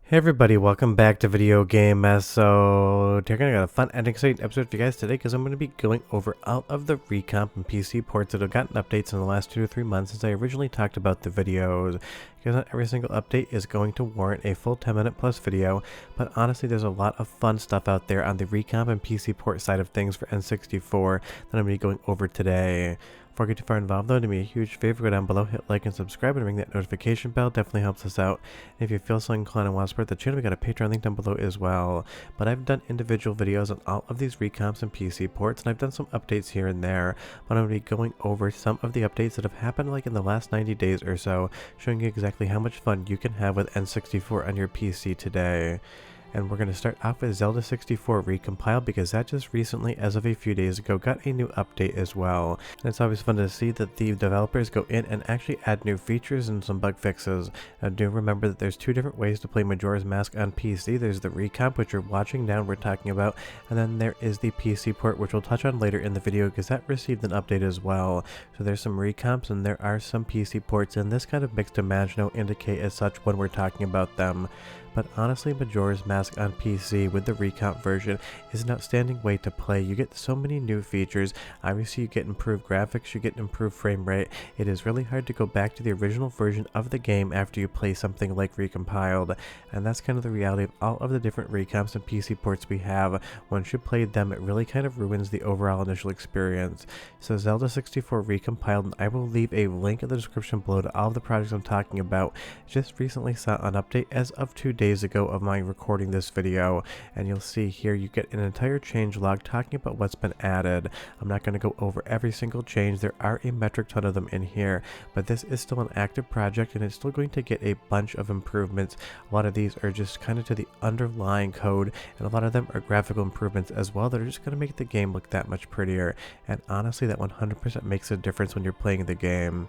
Hey everybody, welcome back to Video Game Mess. So, today I got a fun and exciting episode for you guys today because I'm going to be going over all of the recomp and PC ports that have gotten updates in the last 2 to 3 months since I originally talked about the videos. Because not every single update is going to warrant a full 10-minute plus video, but honestly there's a lot of fun stuff out there on the recomp and PC port side of things for N64 that I'm going to be going over today. Before I get too far involved though, do me a huge favor, go down below, hit like and subscribe and ring that notification bell, definitely helps us out. And if you feel so inclined and want to support the channel, we got a Patreon link down below as well. But I've done individual videos on all of these recomps and PC ports, and I've done some updates here and there, but I'm going to be going over some of the updates that have happened like in the last 90 days or so, showing you exactly how much fun you can have with N64 on your PC today. And we're going to start off with Zelda 64 Recompiled because that just recently, as of a few days ago, got a new update as well. And it's always fun to see that the developers go in and actually add new features and some bug fixes. Now do remember that there's two different ways to play Majora's Mask on PC. There's the recomp, which you're watching now, we're talking about, and then there is the PC port, which we'll touch on later in the video because that received an update as well. So there's some recomps and there are some PC ports, and this kind of mix and match no indicate as such when we're talking about them. But honestly, Majora's Mask on PC with the recomp version is an outstanding way to play. You get so many new features. Obviously, you get improved graphics, you get improved frame rate. It is really hard to go back to the original version of the game after you play something like Recompiled. And that's kind of the reality of all of the different recomps and PC ports we have. Once you played them, it really kind of ruins the overall initial experience. So Zelda 64 Recompiled, and I will leave a link in the description below to all of the projects I'm talking about. Just recently saw an update as of 2 days ago of my recording this video, and you'll see here you get an entire change log talking about what's been added. I'm not going to go over every single change, there are a metric ton of them in here, but this is still an active project and it's still going to get a bunch of improvements. A lot of these are just kind of to the underlying code, and a lot of them are graphical improvements as well that are just going to make the game look that much prettier, and honestly that 100% makes a difference when you're playing the game.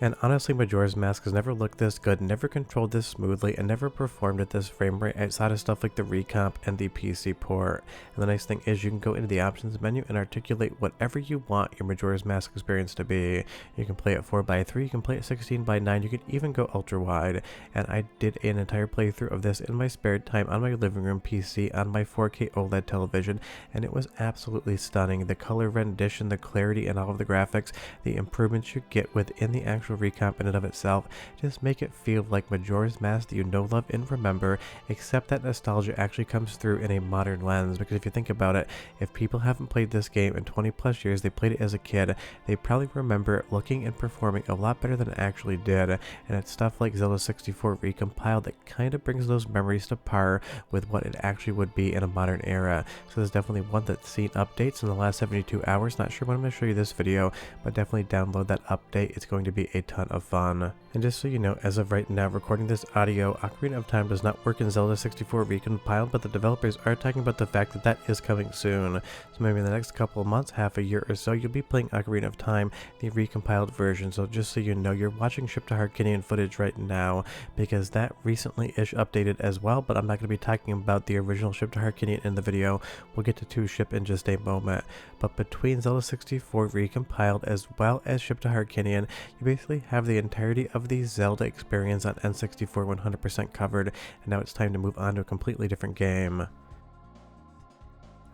And honestly, Majora's Mask has never looked this good, never controlled this smoothly, and never performed at this frame rate outside of stuff like the recomp and the PC port. And the nice thing is you can go into the options menu and articulate whatever you want your Majora's Mask experience to be. You can play it 4:3, you can play it 16:9, you can even go ultra wide. And I did an entire playthrough of this in my spare time on my living room PC on my 4K OLED television, and it was absolutely stunning. The color rendition, the clarity, and all of the graphics, the improvements you get within the actual recomp in and of itself just make it feel like Majora's Mask that you know, love, and remember, except that nostalgia actually comes through in a modern lens. Because if you think about it, if people haven't played this game in 20 plus years, they played it as a kid, they probably remember it looking and performing a lot better than it actually did. And it's stuff like Zelda 64 Recompiled that kind of brings those memories to par with what it actually would be in a modern era. So there's definitely one that's seen updates in the last 72 hours. Not sure when I'm going to show you this video, but definitely download that update. It's going to be a ton of fun. And just so you know, as of right now, recording this audio, Ocarina of Time does not work in Zelda 64 Recompiled, but the developers are talking about the fact that that is coming soon. So maybe in the next couple of months, half a year or so, you'll be playing Ocarina of Time, the recompiled version. So just so you know, you're watching Ship to Harkinian footage right now, because that recently-ish updated as well, but I'm not going to be talking about the original Ship to Harkinian in the video. We'll get to 2 Ship in just a moment. But between Zelda 64 Recompiled as well as Ship to Harkinian, you basically have the entirety of the Zelda experience on N64 100% covered, and now it's time to move on to a completely different game.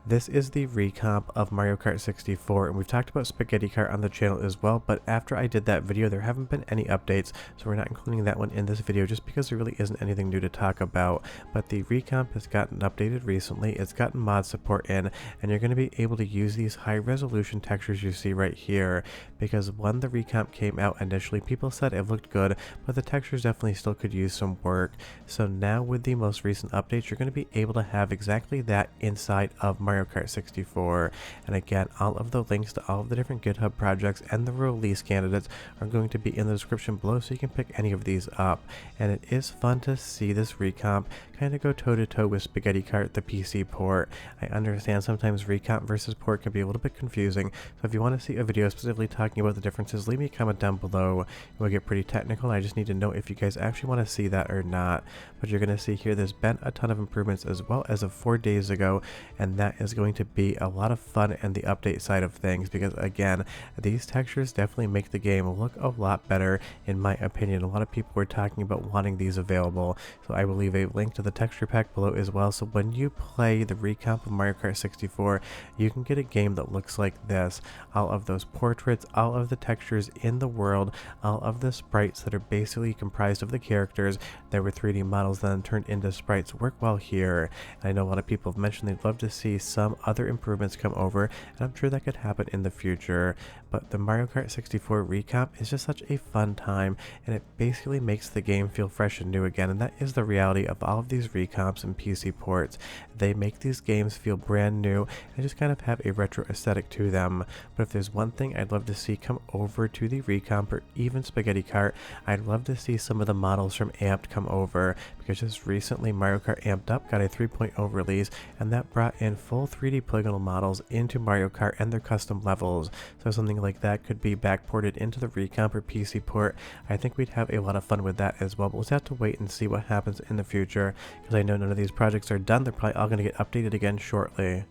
This is the recomp of Mario Kart 64, and we've talked about Spaghetti Kart on the channel as well, but after I did that video there haven't been any updates, so we're not including that one in this video just because there really isn't anything new to talk about. But the recomp has gotten updated recently, it's gotten mod support in, and you're going to be able to use these high resolution textures you see right here, because when the recomp came out initially people said it looked good, but the textures definitely still could use some work. So now with the most recent updates you're going to be able to have exactly that inside of Mario Kart 64, and again, all of the links to all of the different GitHub projects and the release candidates are going to be in the description below, so you can pick any of these up. And it is fun to see this recomp kind of go toe-to-toe with Spaghetti Kart, the PC port. I understand sometimes recomp versus port can be a little bit confusing, so if you want to see a video specifically talking about the differences, leave me a comment down below. We'll get pretty technical, and I just need to know if you guys actually want to see that or not. But you're going to see here there's been a ton of improvements as well as of 4 days ago, and that is going to be a lot of fun in the update side of things, because again, these textures definitely make the game look a lot better in my opinion. A lot of people were talking about wanting these available, so I will leave a link to the texture pack below as well. So when you play the recomp of Mario Kart 64, you can get a game that looks like this. All of those portraits, all of the textures in the world, all of the sprites that are basically comprised of the characters that were 3D models then turned into sprites work well here. And I know a lot of people have mentioned they'd love to see some other improvements come over, and I'm sure that could happen in the future. But the Mario Kart 64 Recomp is just such a fun time, and it basically makes the game feel fresh and new again, and that is the reality of all of these recomps and PC ports. They make these games feel brand new and just kind of have a retro aesthetic to them. But if there's one thing I'd love to see come over to the Recomp or even Spaghetti Kart, I'd love to see some of the models from Amped come over, because just recently Mario Kart Amped Up got a 3.0 release, and that brought in full 3D polygonal models into Mario Kart and their custom levels. So something like that could be backported into the Recomp or PC port. I think we'd have a lot of fun with that as well, but we'll just have to wait and see what happens in the future, because I know none of these projects are done. They're probably all going to get updated again shortly.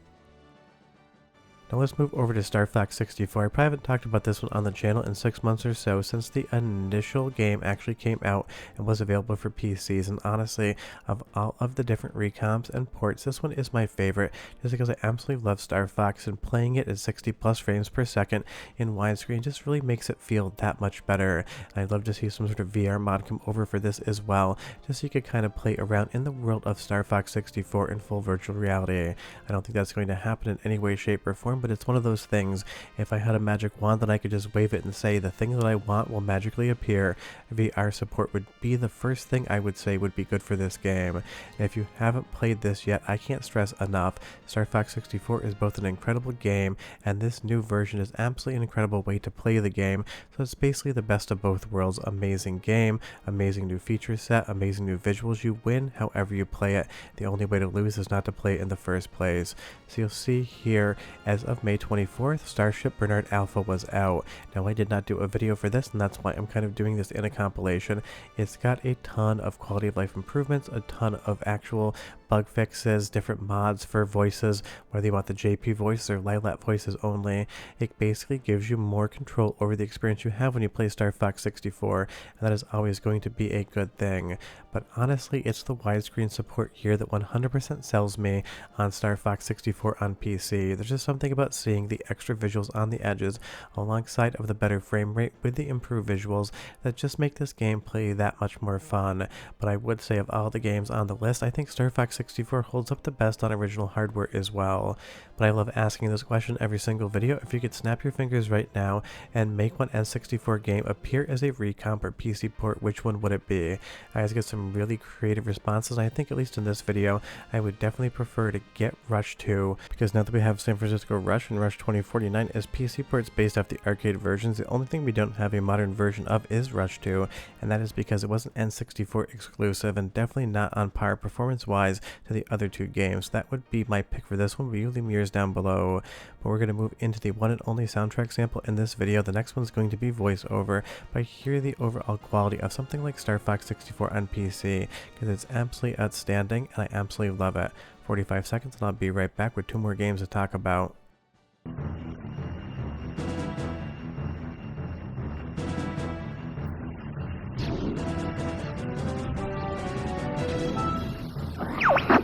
Now let's move over to Star Fox 64. I probably haven't talked about this one on the channel in 6 months or so, since the initial game actually came out and was available for PCs, and honestly, of all of the different recomps and ports, this one is my favorite, just because I absolutely love Star Fox, and playing it at 60 plus frames per second in widescreen just really makes it feel that much better. And I'd love to see some sort of VR mod come over for this as well, just so you could kind of play around in the world of Star Fox 64 in full virtual reality. I don't think that's going to happen in any way, shape, or form, but it's one of those things. If I had a magic wand, then I could just wave it and say the thing that I want will magically appear. VR support would be the first thing I would say would be good for this game. And if you haven't played this yet, I can't stress enough, Star Fox 64 is both an incredible game, and this new version is absolutely an incredible way to play the game. So it's basically the best of both worlds. Amazing game, amazing new feature set, amazing new visuals. You win however you play it. The only way to lose is not to play it in the first place. So you'll see here, as of May 24th, Starship Bernard Alpha was out. Now I did not do a video for this, and that's why I'm kind of doing this in a compilation. It's got a ton of quality of life improvements, a ton of actual bug fixes, different mods for voices, whether you want the JP voices or Lilat voices only. It basically gives you more control over the experience you have when you play Star Fox 64, and that is always going to be a good thing. But honestly, it's the widescreen support here that 100% sells me on Star Fox 64 on PC. There's just something about seeing the extra visuals on the edges alongside of the better frame rate with the improved visuals that just make this game play that much more fun. But I would say of all the games on the list, I think Star Fox 64 holds up the best on original hardware as well. But I love asking this question every single video. If you could snap your fingers right now and make one N64 game appear as a recomp or PC port, which one would it be? I always get some really creative responses, and I think at least in this video, I would definitely prefer to get Rush 2, because now that we have San Francisco Rush and Rush 2049 as PC ports based off the arcade versions, the only thing we don't have a modern version of is Rush 2, and that is because it wasn't N64 exclusive and definitely not on par performance-wise to the other two games. That would be my pick for this one, but you leave me yours down below. But we're going to move into the one and only soundtrack sample in this video. The next one's going to be voiceover, but I hear the overall quality of something like Star Fox 64 on PC, because it's absolutely outstanding and I absolutely love it. 45 seconds and I'll be right back with 2 more games to talk about.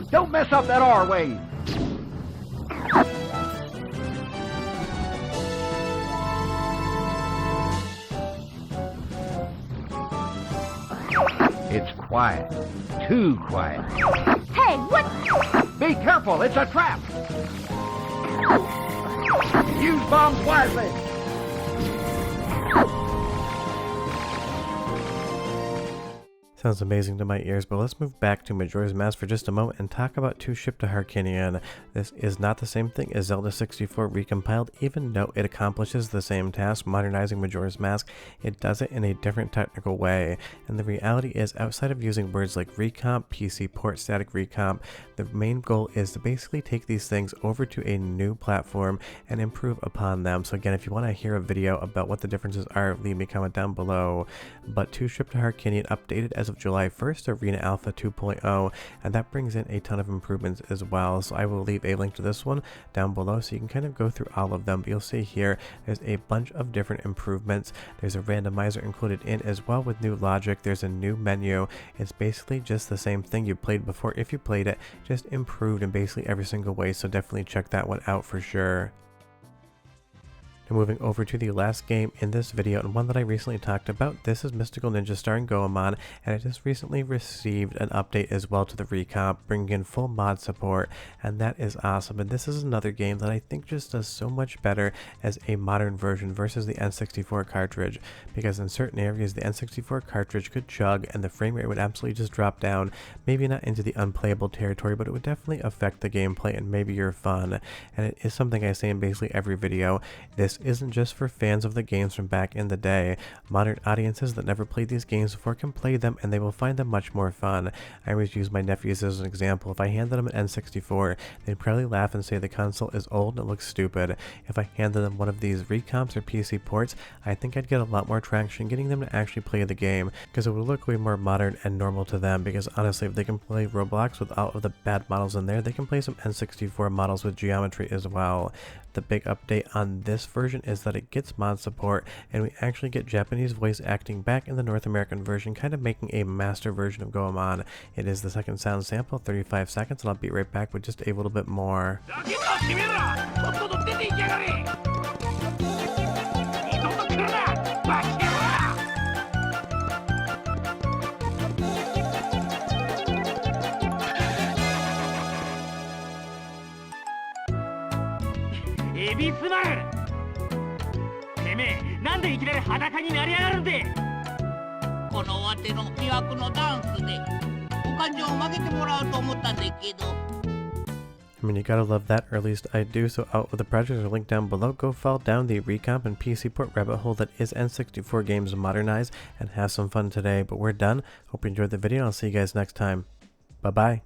Don't mess up that R-wave! It's quiet. Too quiet. Hey, what? Be careful, it's a trap! Use bombs wisely! Sounds amazing to my ears, but let's move back to Majora's Mask for just a moment and talk about Two Ship to Harkinian. This is not the same thing as Zelda 64 Recompiled, even though it accomplishes the same task, modernizing Majora's Mask. It does it in a different technical way, and the reality is, outside of using words like recomp, PC port, static recomp, the main goal is to basically take these things over to a new platform and improve upon them. So again, if you want to hear a video about what the differences are, leave me a comment down below. But Two Ship to Harkinian, updated as as of July 1st, Arena Alpha 2.0, and that brings in a ton of improvements as well. So I will leave a link to this one down below so you can kind of go through all of them. But you'll see here there's a bunch of different improvements. There's a randomizer included in as well with new logic. There's a new menu. It's basically just the same thing you played before if you played it, just improved in basically every single way. So definitely check that one out for sure. And moving over to the last game in this video, and one that I recently talked about, this is Mystical Ninja Starring Goemon, and it just recently received an update as well to the recomp, bringing in full mod support, and that is awesome. And this is another game that I think just does so much better as a modern version versus the N64 cartridge, because in certain areas the N64 cartridge could chug and the frame rate would absolutely just drop down, maybe not into the unplayable territory, but it would definitely affect the gameplay and maybe your fun. And it is something I say in basically every video. This isn't just for fans of the games from back in the day. Modern audiences that never played these games before can play them and they will find them much more fun. I always use my nephews as an example. If I handed them an N64, they'd probably laugh and say the console is old and it looks stupid. If I handed them one of these recomps or PC ports, I think I'd get a lot more traction getting them to actually play the game, because it would look way more modern and normal to them. Because honestly, if they can play Roblox with all of the bad models in there, they can play some N64 models with geometry as well. The big update on this version is that it gets mod support, and we actually get Japanese voice acting back in the North American version, kind of making a master version of Goemon. It is the second sound sample, 35 seconds, and I'll be right back with just a little bit more. I mean, you gotta love that, or at least I do. So out with the projects are linked down below. Go fall down the recomp and PC port rabbit hole that is N64 games modernized and have some fun today. But we're done. Hope you enjoyed the video, and I'll see you guys next time. Bye bye.